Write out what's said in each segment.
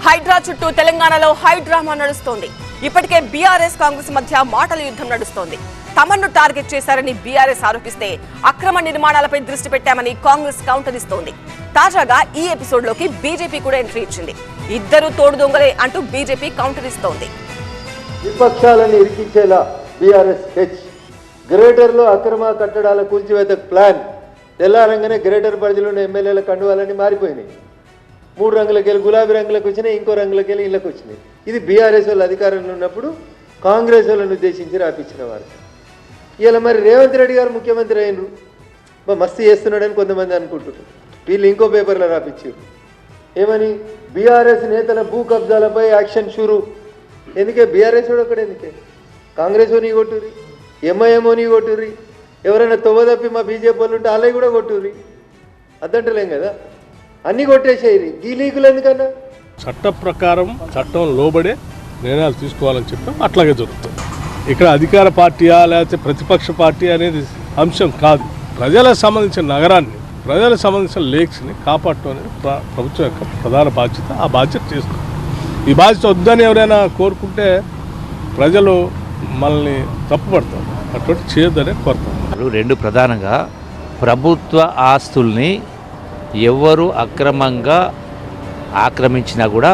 హైడ్రా చుట్టూ తెలంగాణలో హైడ్రామా నడుస్తోంది. ఇప్పటికే బీఆర్ఎస్ కాంగ్రెస్ మధ్య మాటల యుద్ధం నడుస్తోంది. తమను టార్గెట్ చేశారని బీఆర్ఎస్ ఆరోపిస్తే అక్రమ నిర్మాణాలపై దృష్టి పెట్టామని కాంగ్రెస్ కౌంటర్ ఇస్తోంది. తాజాగా ఈ ఎపిసోడ్ లోకి బీజేపీ కూడా ఎంట్రీ ఇచ్చింది. ఇద్దరు తోడు దొంగలే అంటూ బీజేపీ కౌంటర్ ఇస్తోంది. విపక్షాలను ఇరికించేలా బీఆర్ఎస్ హెచ్ గ్రేటర్ లో అక్రమ కట్టడాల కూల్చివేత ప్లాన్ తెల్లారంగానే గ్రేటర్ పరిధిలో ఉన్న ఎమ్మెల్యేల కండువాలని మారిపోయినాయి. 3 రంగులకి వెళ్ళి గులాబీ రంగులకు వచ్చినాయి, ఇంకో రంగులకి వెళ్ళి ఇళ్ళకి వచ్చినాయి. ఇది బీఆర్ఎస్ వాళ్ళు అధికారంలో ఉన్నప్పుడు కాంగ్రెస్ వాళ్ళని ఉద్దేశించి రాపించిన వారు. ఇలా మరి రేవంత్ రెడ్డి గారు ముఖ్యమంత్రి అయినరు, మస్తు చేస్తున్నాడని కొంతమంది అనుకుంటున్నారు. వీళ్ళు ఇంకో పేపర్లో రాపించారు ఏమని, బీఆర్ఎస్ నేతల భూ కబ్జాలపై యాక్షన్ షురు. ఎందుకే బీఆర్ఎస్ వాడు ఒకటి, ఎందుకే కాంగ్రెస్ ఓని కొట్టుర్రి, ఎంఐఎం ఓని కొట్టుర్రి, ఎవరైనా తొవ్వదప్పి మా బీజేపీ వాళ్ళు ఉంటే అలాగే కూడా కొట్టుర్రి. అద్దంటలేం కదా, అన్నీ కొట్టేసేయి. ఈ లీకులు ఎందుకన్నా చట్ట ప్రకారం చట్టం లోబడే నిర్ణయాలు తీసుకోవాలని చెప్పాం. అట్లాగే జరుగుతుంది. ఇక్కడ అధికార పార్టీయా లేకపోతే ప్రతిపక్ష పార్టీ అనేది అంశం కాదు. ప్రజలకు సంబంధించిన నగరాన్ని, ప్రజలకు సంబంధించిన లేక్స్ని కాపాడటం అనేది ప్రభుత్వం యొక్క ప్రధాన బాధ్యత. ఆ బాధ్యత చేస్తుంది. ఈ బాధ్యత వద్దని ఎవరైనా కోరుకుంటే ప్రజలు మనల్ని తప్పుపడతారు. అటువంటి చేయొద్దనే కోరుతాం. 2 ప్రధానంగా ప్రభుత్వ ఆస్తుల్ని ఎవరు అక్రమంగా ఆక్రమించినా కూడా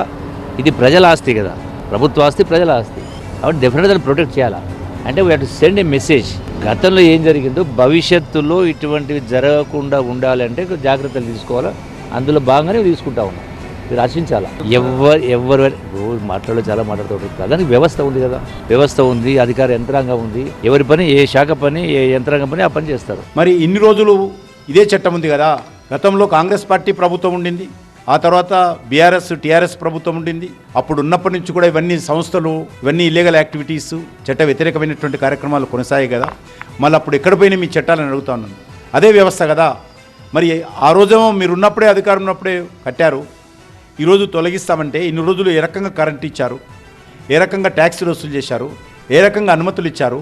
ఇది ప్రజల ఆస్తి కదా, ప్రభుత్వ ఆస్తి ప్రజల ఆస్తి. కాబట్టి డెఫినెట్గా దాన్ని ప్రొటెక్ట్ చేయాలా. అంటే we have to send A message. గతంలో ఏం జరిగిందో భవిష్యత్తులో ఇటువంటివి జరగకుండా ఉండాలంటే జాగ్రత్తలు తీసుకోవాలా. అందులో భాగంగానే తీసుకుంటా ఉన్నాం. మీరు ఆశించాలా. ఎవరు రోజు మాట్లాడలో చాలా మాట్లాడుతూ దానికి వ్యవస్థ ఉంది కదా, వ్యవస్థ ఉంది, అధికార యంత్రాంగం ఉంది. ఎవరి పని, ఏ శాఖ పని, ఏ యంత్రాంగం పని ఆ పని చేస్తారు. మరి ఇన్ని రోజులు ఇదే చట్టం ఉంది కదా. గతంలో కాంగ్రెస్ పార్టీ ప్రభుత్వం ఉండింది, ఆ తర్వాత బీఆర్ఎస్ టీఆర్ఎస్ ప్రభుత్వం ఉండింది. అప్పుడు ఉన్నప్పటి నుంచి కూడా ఇవన్నీ సంస్థలు, ఇవన్నీ ఇల్లీగల్ యాక్టివిటీస్, చట్ట వ్యతిరేకమైనటువంటి కార్యక్రమాలు కొనసాగాయి కదా. మళ్ళీ అప్పుడు ఎక్కడ పోయినా మీ చట్టాలను అడుగుతా ఉన్నాను. అదే వ్యవస్థ కదా. మరి ఆ రోజేమో మీరు ఉన్నప్పుడే, అధికారం ఉన్నప్పుడే కట్టారు. ఈరోజు తొలగిస్తామంటే ఇన్ని రోజులు ఏ రకంగా కరెంట్ ఇచ్చారు, ఏ రకంగా ట్యాక్సీలు వసూలు చేశారు, ఏ రకంగా అనుమతులు ఇచ్చారు.